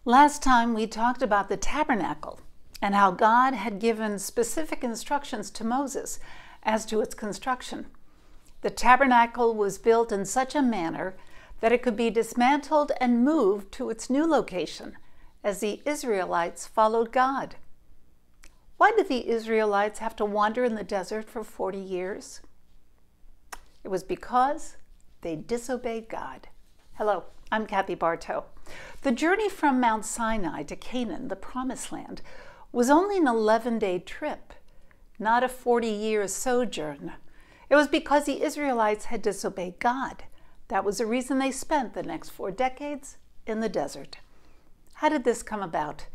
Last time we talked about the tabernacle and how God had given specific instructions to Moses as to its construction. The tabernacle was built in such a manner that it could be dismantled and moved to its new location as the Israelites followed God. Why did the Israelites have to wander in the desert for 40 years? It was because they disobeyed God. Hello, I'm Barto. The journey from Mount Sinai to Canaan, the Promised Land, was only an 11-day trip, not a 40-year sojourn. It was because the Israelites had disobeyed God. That was the reason they spent the next 4 decades in the desert. How did this come about?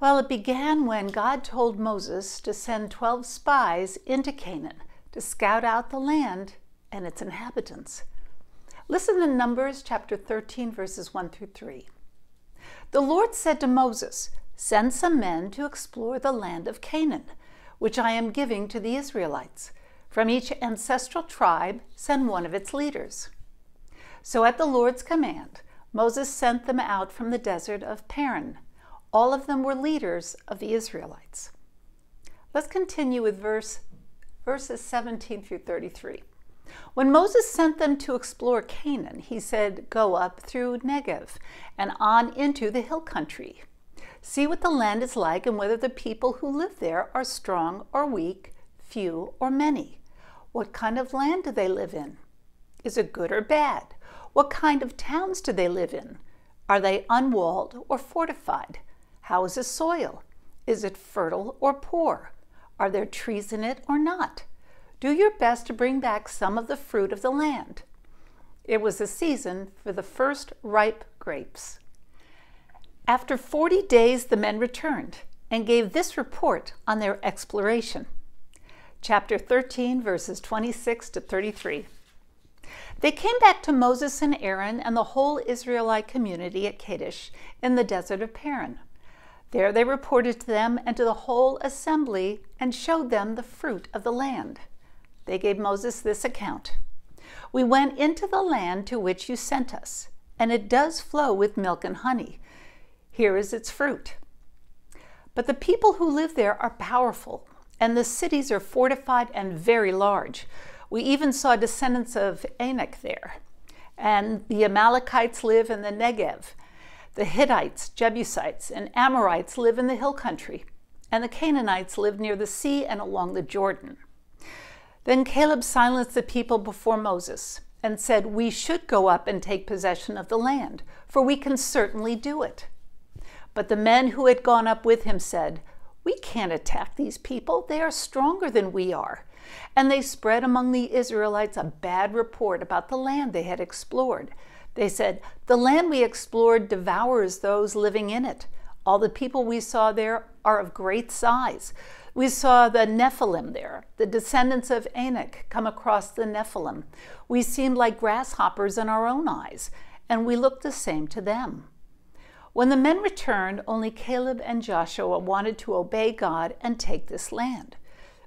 Well, it began when God told Moses to send 12 spies into Canaan to scout out the land and its inhabitants. Listen to Numbers chapter 13, verses 1 through 3. The Lord said to Moses, "Send some men to explore the land of Canaan, which I am giving to the Israelites. From each ancestral tribe, send one of its leaders." So at the Lord's command, Moses sent them out from the desert of Paran. All of them were leaders of the Israelites. Let's continue with verses 17 through 33. When Moses sent them to explore Canaan, he said, "Go up through Negev and on into the hill country. See what the land is like and whether the people who live there are strong or weak, few or many. What kind of land do they live in? Is it good or bad? What kind of towns do they live in? Are they unwalled or fortified? How is the soil? Is it fertile or poor? Are there trees in it or not? Do your best to bring back some of the fruit of the land." It was the season for the first ripe grapes. After 40 days, the men returned and gave this report on their exploration. Chapter 13, verses 26 to 33. They came back to Moses and Aaron and the whole Israelite community at Kadesh in the desert of Paran. There they reported to them and to the whole assembly and showed them the fruit of the land. They gave Moses this account: "We went into the land to which you sent us, and it does flow with milk and honey. Here is its fruit. But the people who live there are powerful, and the cities are fortified and very large. We even saw descendants of Anak there. And the Amalekites live in the Negev. The Hittites, Jebusites, and Amorites live in the hill country, and the Canaanites live near the sea and along the Jordan." Then Caleb silenced the people before Moses and said, "We should go up and take possession of the land, for we can certainly do it." But the men who had gone up with him said, "We can't attack these people. They are stronger than we are." And they spread among the Israelites a bad report about the land they had explored. They said, "The land we explored devours those living in it. All the people we saw there are of great size. We saw the Nephilim there, the descendants of Anak come across the Nephilim. We seemed like grasshoppers in our own eyes, and we looked the same to them." When the men returned, only Caleb and Joshua wanted to obey God and take this land.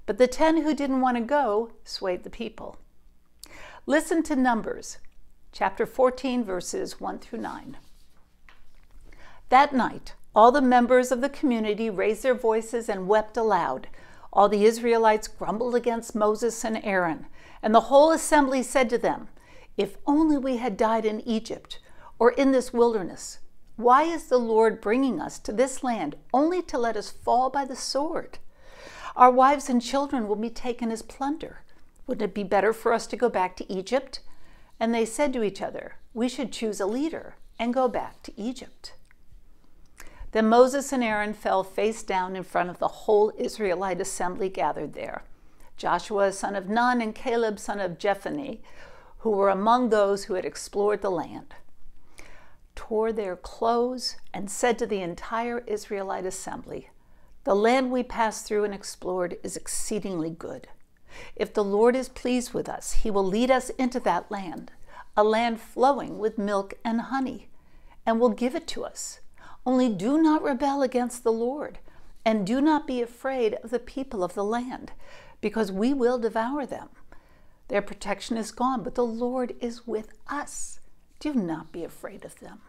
But the 10 who didn't want to go swayed the people. Listen to Numbers, chapter 14, verses 1 through 9. That night, all the members of the community raised their voices and wept aloud. All the Israelites grumbled against Moses and Aaron, and the whole assembly said to them, "If only we had died in Egypt or in this wilderness. Why is the Lord bringing us to this land only to let us fall by the sword? Our wives and children will be taken as plunder. Wouldn't it be better for us to go back to Egypt?" And they said to each other, "We should choose a leader and go back to Egypt." Then Moses and Aaron fell face down in front of the whole Israelite assembly gathered there. Joshua, son of Nun, and Caleb, son of Jephunneh, who were among those who had explored the land, tore their clothes and said to the entire Israelite assembly, "The land we passed through and explored is exceedingly good. If the Lord is pleased with us, he will lead us into that land, a land flowing with milk and honey, and will give it to us. Only do not rebel against the Lord, and do not be afraid of the people of the land, because we will devour them. Their protection is gone, but the Lord is with us. Do not be afraid of them."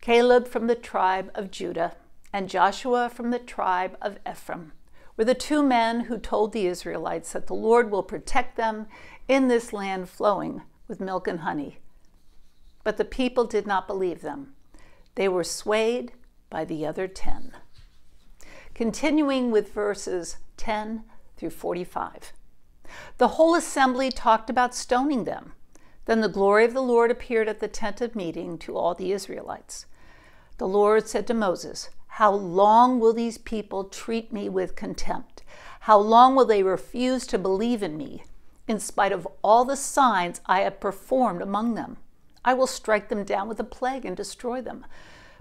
Caleb from the tribe of Judah and Joshua from the tribe of Ephraim were the two men who told the Israelites that the Lord will protect them in this land flowing with milk and honey. But the people did not believe them. They were swayed by the other 10. Continuing with verses 10 through 45. The whole assembly talked about stoning them. Then the glory of the Lord appeared at the tent of meeting to all the Israelites. The Lord said to Moses, "How long will these people treat me with contempt? How long will they refuse to believe in me, in spite of all the signs I have performed among them? I will strike them down with a plague and destroy them.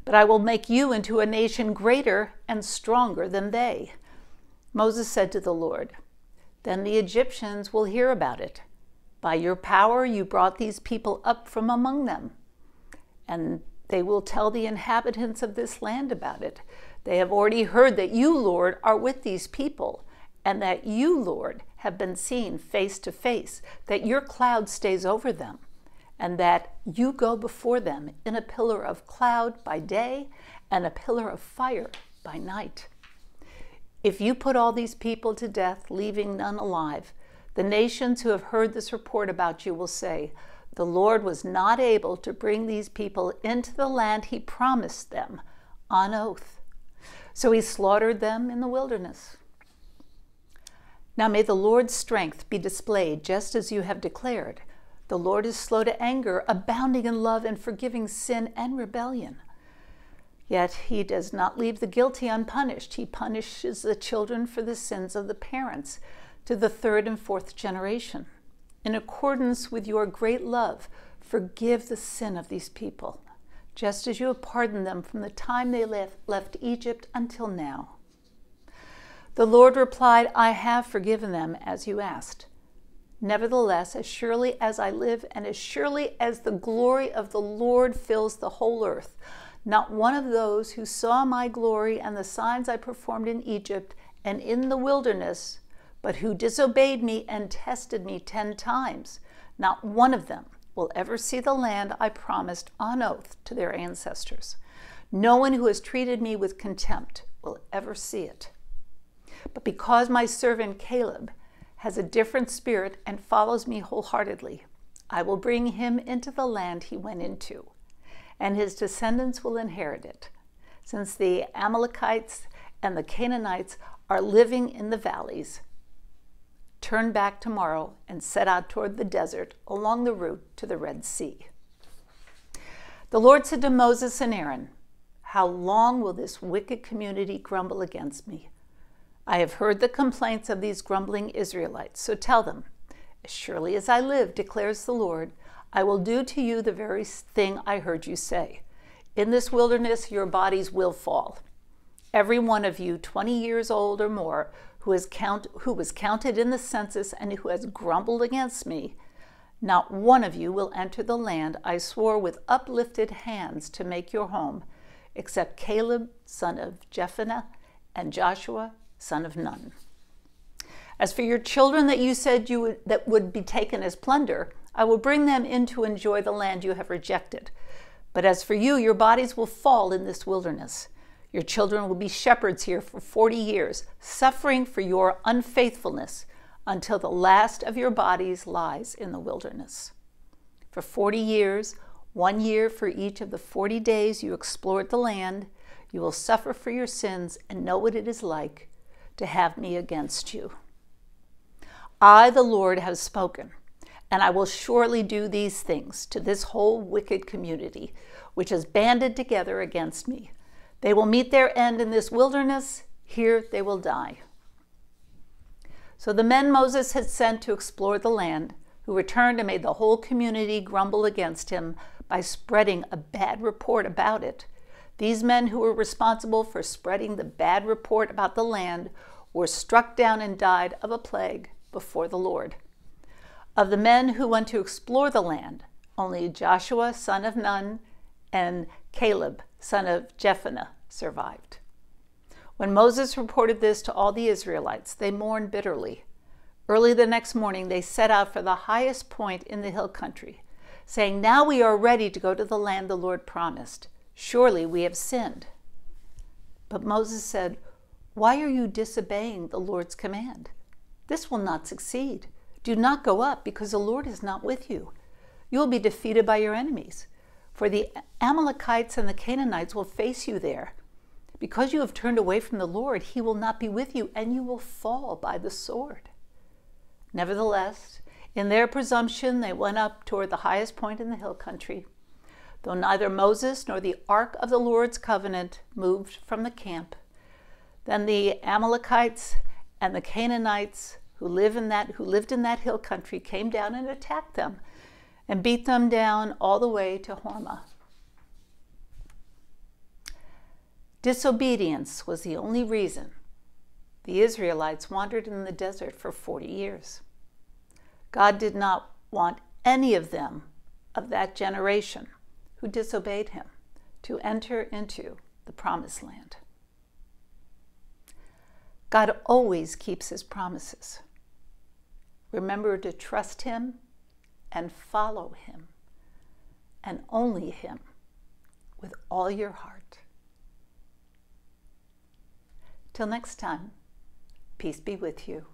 But I will make you into a nation greater and stronger than they." Moses said to the Lord, "Then the Egyptians will hear about it. By your power you brought these people up from among them, and they will tell the inhabitants of this land about it. They have already heard that you, Lord, are with these people, and that you, Lord, have been seen face to face, that your cloud stays over them, and that you go before them in a pillar of cloud by day and a pillar of fire by night. If you put all these people to death, leaving none alive, the nations who have heard this report about you will say, 'The Lord was not able to bring these people into the land he promised them on oath. So he slaughtered them in the wilderness.' Now may the Lord's strength be displayed just as you have declared. The Lord is slow to anger, abounding in love and forgiving sin and rebellion. Yet he does not leave the guilty unpunished. He punishes the children for the sins of the parents to the 3rd and 4th generation. In accordance with your great love, forgive the sin of these people, just as you have pardoned them from the time they left Egypt until now." The Lord replied, "I have forgiven them as you asked. Nevertheless, as surely as I live and as surely as the glory of the Lord fills the whole earth, not one of those who saw my glory and the signs I performed in Egypt and in the wilderness, but who disobeyed me and tested me 10 times, not one of them will ever see the land I promised on oath to their ancestors. No one who has treated me with contempt will ever see it. But because my servant Caleb has a different spirit and follows me wholeheartedly, I will bring him into the land he went into, and his descendants will inherit it, since the Amalekites and the Canaanites are living in the valleys. Turn back tomorrow and set out toward the desert along the route to the Red Sea." The Lord said to Moses and Aaron, "How long will this wicked community grumble against me? I have heard the complaints of these grumbling Israelites, so tell them, 'As surely as I live, declares the Lord, I will do to you the very thing I heard you say. In this wilderness your bodies will fall. Every one of you 20 years old or more who was counted in the census and who has grumbled against me, not one of you will enter the land I swore with uplifted hands to make your home, except Caleb, son of Jephunneh, and Joshua, son of Nun. As for your children that you said that would be taken as plunder, I will bring them in to enjoy the land you have rejected. But as for you, your bodies will fall in this wilderness. Your children will be shepherds here for 40 years, suffering for your unfaithfulness until the last of your bodies lies in the wilderness. For 40 years, 1 year for each of the 40 days you explored the land, you will suffer for your sins and know what it is like to have me against you. I, the Lord, have spoken, and I will surely do these things to this whole wicked community, which has banded together against me. They will meet their end in this wilderness. Here they will die." So the men Moses had sent to explore the land, who returned and made the whole community grumble against him by spreading a bad report about it. These men who were responsible for spreading the bad report about the land were struck down and died of a plague before the Lord. Of the men who went to explore the land, only Joshua, son of Nun, and Caleb, son of Jephunneh, survived. When Moses reported this to all the Israelites, they mourned bitterly. Early the next morning, they set out for the highest point in the hill country, saying, "Now we are ready to go to the land the Lord promised. Surely we have sinned." But Moses said, "Why are you disobeying the Lord's command? This will not succeed. Do not go up, because the Lord is not with you. You will be defeated by your enemies. For the Amalekites and the Canaanites will face you there. Because you have turned away from the Lord, he will not be with you, and you will fall by the sword." Nevertheless, in their presumption, they went up toward the highest point in the hill country. Though neither Moses nor the ark of the Lord's covenant moved from the camp, then the Amalekites and the Canaanites who lived in that hill country came down and attacked them and beat them down all the way to Hormah. Disobedience was the only reason the Israelites wandered in the desert for 40 years. God did not want any of them, of that generation who disobeyed him, to enter into the promised land. God always keeps his promises. Remember to trust him and follow him, and only him, with all your heart. Till next time, peace be with you.